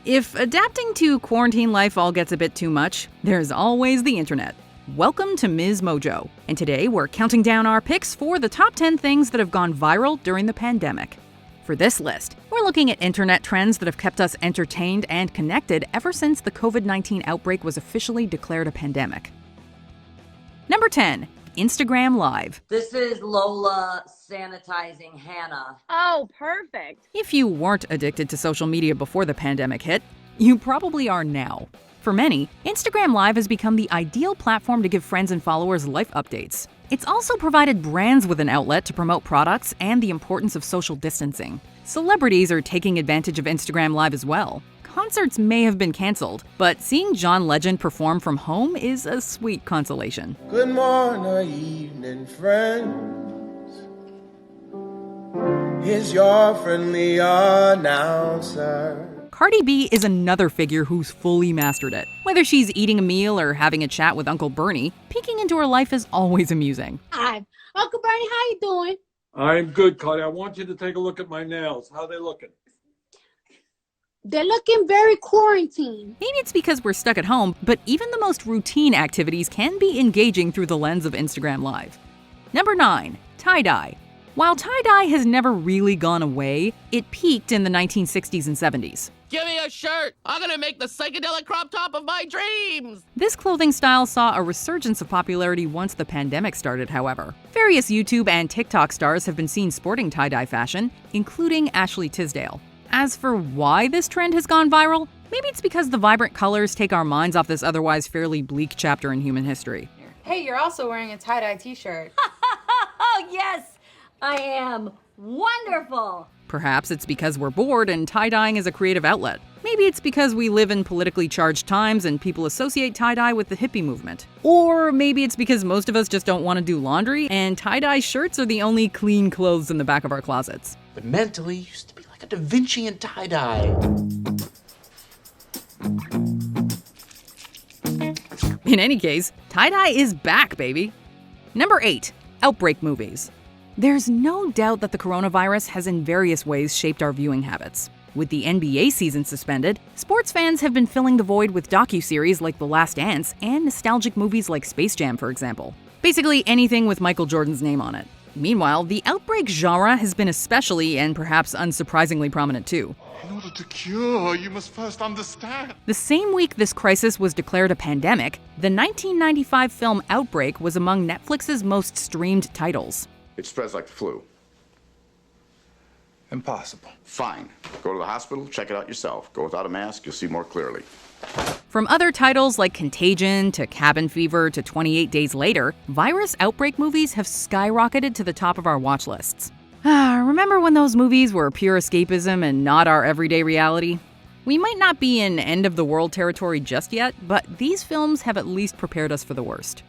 If adapting to quarantine life all gets a bit too much, there's always the internet. Welcome to MsMojo, and today we're counting down our picks for the top 10 things that have gone viral during the pandemic. For this list, we're looking at internet trends that have kept us entertained and connected ever since the COVID-19 outbreak was officially declared a pandemic. Number 10. Instagram Live. This is Lola sanitizing Hannah. Oh, perfect. If you weren't addicted to social media before the pandemic hit, you probably are now. For many, Instagram Live has become the ideal platform to give friends and followers life updates. It's also provided brands with an outlet to promote products and the importance of social distancing. Celebrities are taking advantage of Instagram Live as well. Concerts may have been canceled, but seeing John Legend perform from home is a sweet consolation. Good morning, evening, friends. Here's your friendly announcer. Cardi B is another figure who's fully mastered it. Whether she's eating a meal or having a chat with Uncle Bernie, peeking into her life is always amusing. Hi, Uncle Bernie, how you doing? I'm good, Cardi. I want you to take a look at my nails. How are they looking? They're looking very quarantined. Maybe it's because we're stuck at home, but even the most routine activities can be engaging through the lens of Instagram Live. Number 9. Tie-dye. While tie-dye has never really gone away, it peaked in the 1960s and 70s. Give me a shirt! I'm gonna make the psychedelic crop top of my dreams! This clothing style saw a resurgence of popularity once the pandemic started, however. Various YouTube and TikTok stars have been seen sporting tie-dye fashion, including Ashley Tisdale. As for why this trend has gone viral, maybe it's because the vibrant colors take our minds off this otherwise fairly bleak chapter in human history. Hey, you're also wearing a tie-dye t-shirt. Oh, yes, I am. Wonderful. Perhaps it's because we're bored and tie-dyeing is a creative outlet. Maybe it's because we live in politically charged times and people associate tie-dye with the hippie movement. Or maybe it's because most of us just don't want to do laundry and tie-dye shirts are the only clean clothes in the back of our closets. But mentally, you used to be like a Da Vinci in tie-dye. In any case, tie-dye is back, baby. Number 8. Outbreak movies. There's no doubt that the coronavirus has in various ways shaped our viewing habits. With the NBA season suspended, sports fans have been filling the void with docuseries like The Last Dance and nostalgic movies like Space Jam, for example. Basically anything with Michael Jordan's name on it. Meanwhile, the outbreak genre has been especially and perhaps unsurprisingly prominent too. In order to cure, you must first understand. The same week this crisis was declared a pandemic, the 1995 film Outbreak was among Netflix's most streamed titles. It spreads like the flu. Impossible. Fine. Go to the hospital, check it out yourself. Go without a mask, you'll see more clearly. From other titles like Contagion to Cabin Fever to 28 Days Later, virus outbreak movies have skyrocketed to the top of our watch lists. Remember when those movies were pure escapism and not our everyday reality? We might not be in end-of-the-world territory just yet, but these films have at least prepared us for the worst.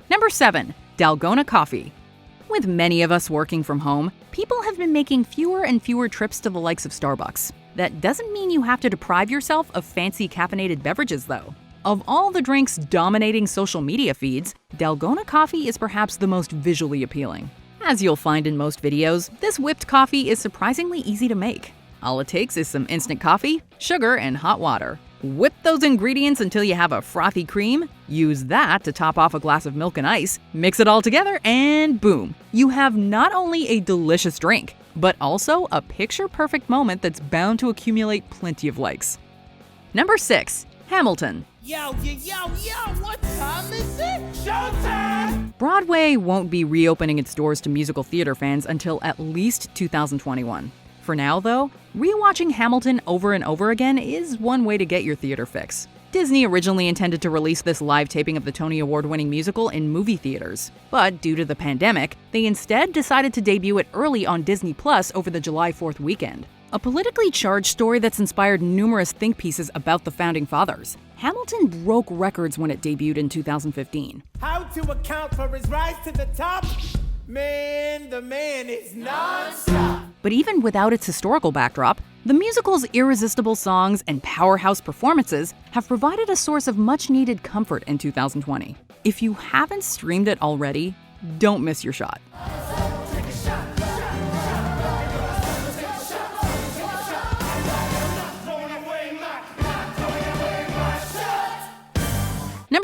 Number 7. Dalgona Coffee. With many of us working from home, people have been making fewer and fewer trips to the likes of Starbucks. That doesn't mean you have to deprive yourself of fancy caffeinated beverages, though. Of all the drinks dominating social media feeds, Dalgona Coffee is perhaps the most visually appealing. As you'll find in most videos, this whipped coffee is surprisingly easy to make. All it takes is some instant coffee, sugar, and hot water. Whip those ingredients until you have a frothy cream, use that to top off a glass of milk and ice, mix it all together, and boom! You have not only a delicious drink, but also a picture-perfect moment that's bound to accumulate plenty of likes. Number 6. Hamilton. Yo, what time is it? Showtime! Broadway won't be reopening its doors to musical theater fans until at least 2021. For now, though, rewatching Hamilton over and over again is one way to get your theater fix. Disney originally intended to release this live taping of the Tony Award-winning musical in movie theaters, but due to the pandemic, they instead decided to debut it early on Disney Plus over the July 4th weekend. A politically charged story that's inspired numerous think pieces about the Founding Fathers. Hamilton broke records when it debuted in 2015. How to account for his rise to the top? Man, the man is non-stop. But even without its historical backdrop, the musical's irresistible songs and powerhouse performances have provided a source of much-needed comfort in 2020. If you haven't streamed it already, don't miss your shot. Take a shot.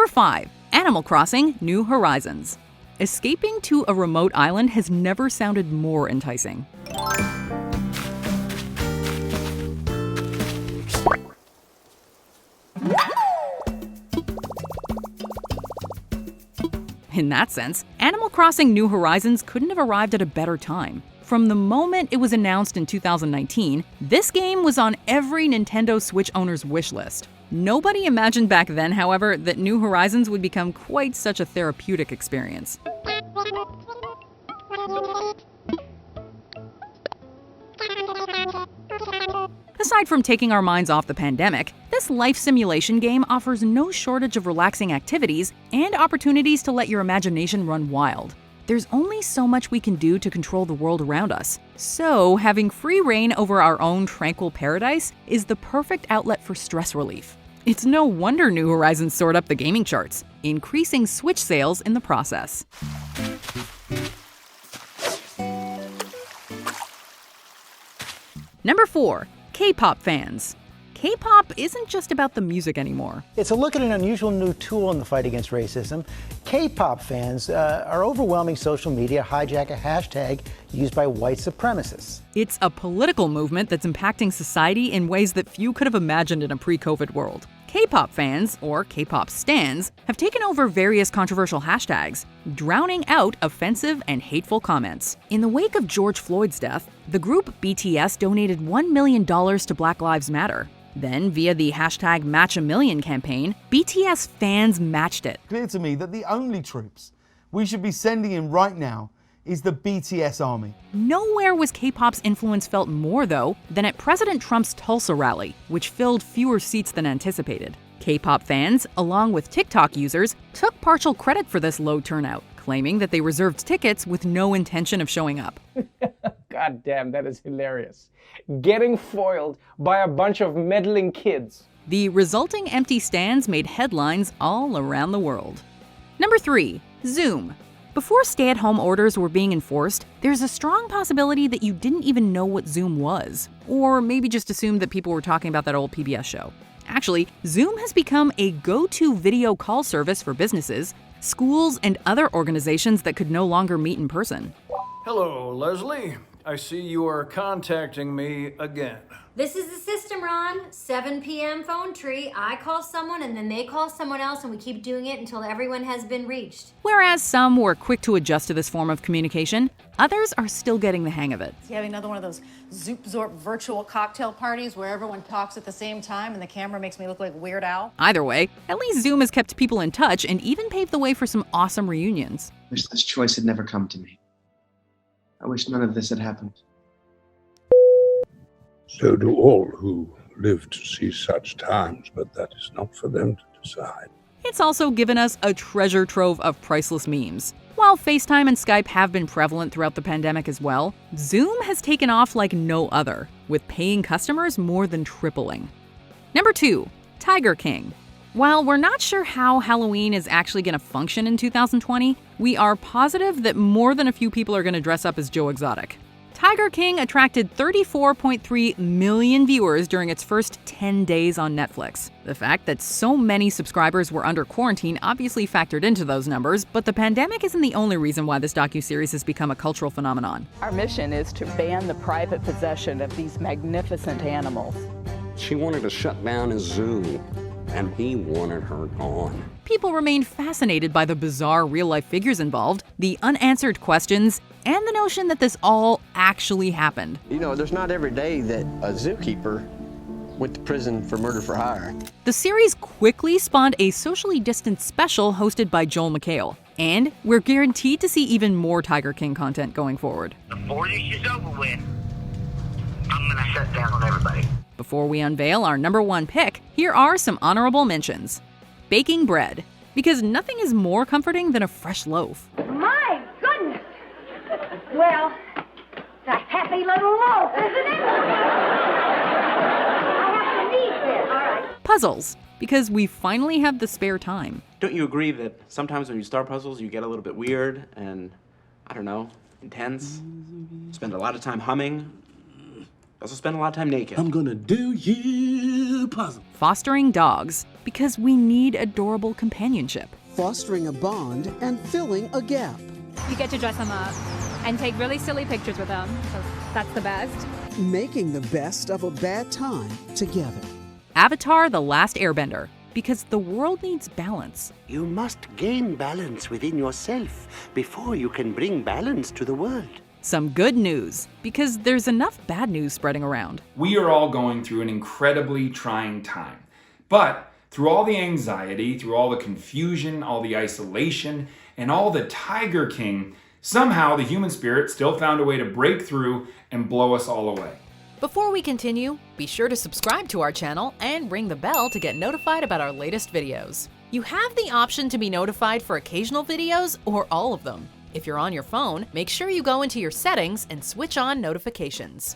Number 5. Animal Crossing: New Horizons. Escaping to a remote island has never sounded more enticing. In that sense, Animal Crossing: New Horizons couldn't have arrived at a better time. From the moment it was announced in 2019, this game was on every Nintendo Switch owner's wish list. Nobody imagined back then, however, that New Horizons would become quite such a therapeutic experience. Aside from taking our minds off the pandemic, this life simulation game offers no shortage of relaxing activities and opportunities to let your imagination run wild. There's only so much we can do to control the world around us, so having free reign over our own tranquil paradise is the perfect outlet for stress relief. It's no wonder New Horizons soared up the gaming charts, increasing Switch sales in the process. Number 4. K-pop fans. K-pop isn't just about the music anymore. It's a look at an unusual new tool in the fight against racism. K-pop fans are overwhelming social media, hijack a hashtag used by white supremacists. It's a political movement that's impacting society in ways that few could have imagined in a pre-COVID world. K-pop fans, or K-pop stans, have taken over various controversial hashtags, drowning out offensive and hateful comments. In the wake of George Floyd's death, the group BTS donated $1 million to Black Lives Matter. Then, via the hashtag #MatchAMillion campaign, BTS fans matched it. Clear to me that the only troops we should be sending in right now is the BTS army. Nowhere was K-pop's influence felt more, though, than at President Trump's Tulsa rally, which filled fewer seats than anticipated. K-pop fans, along with TikTok users, took partial credit for this low turnout, claiming that they reserved tickets with no intention of showing up. God damn, that is hilarious. Getting foiled by a bunch of meddling kids. The resulting empty stands made headlines all around the world. Number 3. Zoom. Before stay-at-home orders were being enforced, there's a strong possibility that you didn't even know what Zoom was, or maybe just assumed that people were talking about that old PBS show. Actually, Zoom has become a go-to video call service for businesses, schools, and other organizations that could no longer meet in person. Hello, Leslie. I see you are contacting me again. This is the system, Ron. 7 p.m. phone tree. I call someone and then they call someone else and we keep doing it until everyone has been reached. Whereas some were quick to adjust to this form of communication, others are still getting the hang of it. You having another one of those Zoop-Zorp virtual cocktail parties where everyone talks at the same time and the camera makes me look like Weird Al? Either way, at least Zoom has kept people in touch and even paved the way for some awesome reunions. I wish this choice had never come to me. I wish none of this had happened. So do all who live to see such times, but that is not for them to decide. It's also given us a treasure trove of priceless memes. While FaceTime and Skype have been prevalent throughout the pandemic as well, Zoom has taken off like no other, with paying customers more than tripling. Number 2. Tiger King. While we're not sure how Halloween is actually going to function in 2020, we are positive that more than a few people are going to dress up as Joe Exotic. Tiger King attracted 34.3 million viewers during its first 10 days on Netflix. The fact that so many subscribers were under quarantine obviously factored into those numbers, but the pandemic isn't the only reason why this docuseries has become a cultural phenomenon. Our mission is to ban the private possession of these magnificent animals. She wanted to shut down his zoo, and he wanted her gone. People remained fascinated by the bizarre real-life figures involved, the unanswered questions, and the notion that this all actually happened. You know, there's not every day that a zookeeper went to prison for murder for hire. The series quickly spawned a socially distanced special hosted by Joel McHale, and we're guaranteed to see even more Tiger King content going forward. Before this is over with, I'm gonna shut down on everybody. Before we unveil our number 1 pick, here are some honorable mentions. Baking bread, because nothing is more comforting than a fresh loaf. My goodness! Well, it's a happy little loaf, isn't it? I have to leave this. All right. Puzzles, because we finally have the spare time. Don't you agree that sometimes when you start puzzles, you get a little bit weird and, I don't know, intense? Spend a lot of time humming. Also spend a lot of time naked. I'm gonna do you puzzle. Fostering dogs, Because we need adorable companionship. Fostering a bond and filling a gap. You get to dress them up and take really silly pictures with them, so that's the best. Making the best of a bad time together. Avatar: The Last Airbender. Because the world needs balance. You must gain balance within yourself before you can bring balance to the world. Some good news, because there's enough bad news spreading around. We are all going through an incredibly trying time. But through all the anxiety, through all the confusion, all the isolation, and all the Tiger King, somehow the human spirit still found a way to break through and blow us all away. Before we continue, be sure to subscribe to our channel and ring the bell to get notified about our latest videos. You have the option to be notified for occasional videos or all of them. If you're on your phone, make sure you go into your settings and switch on notifications.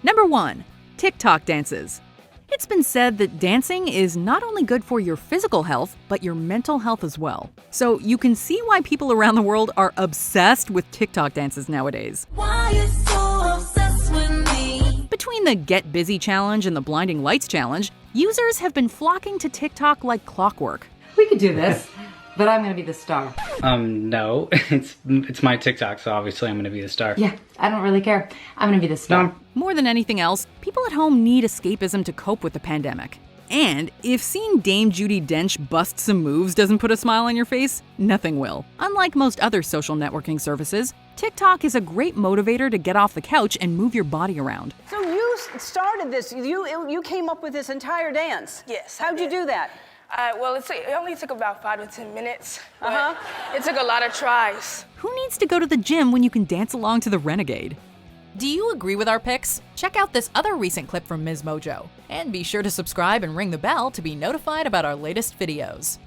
Number 1. TikTok dances. It's been said that dancing is not only good for your physical health, but your mental health as well. So you can see why people around the world are obsessed with TikTok dances nowadays. Why you so obsessed with me? Between the Get Busy Challenge and the Blinding Lights Challenge, users have been flocking to TikTok like clockwork. We could do this, but I'm gonna be the star. No, it's my TikTok, so obviously I'm gonna be the star. Yeah, I don't really care. I'm gonna be the star. No. More than anything else, people at home need escapism to cope with the pandemic. And if seeing Dame Judi Dench bust some moves doesn't put a smile on your face, nothing will. Unlike most other social networking services, TikTok is a great motivator to get off the couch and move your body around. So you started this, you came up with this entire dance? Yes. How'd you do that? Well, it only took about 5 to 10 minutes, but it took a lot of tries. Who needs to go to the gym when you can dance along to the Renegade? Do you agree with our picks? Check out this other recent clip from MsMojo. And be sure to subscribe and ring the bell to be notified about our latest videos.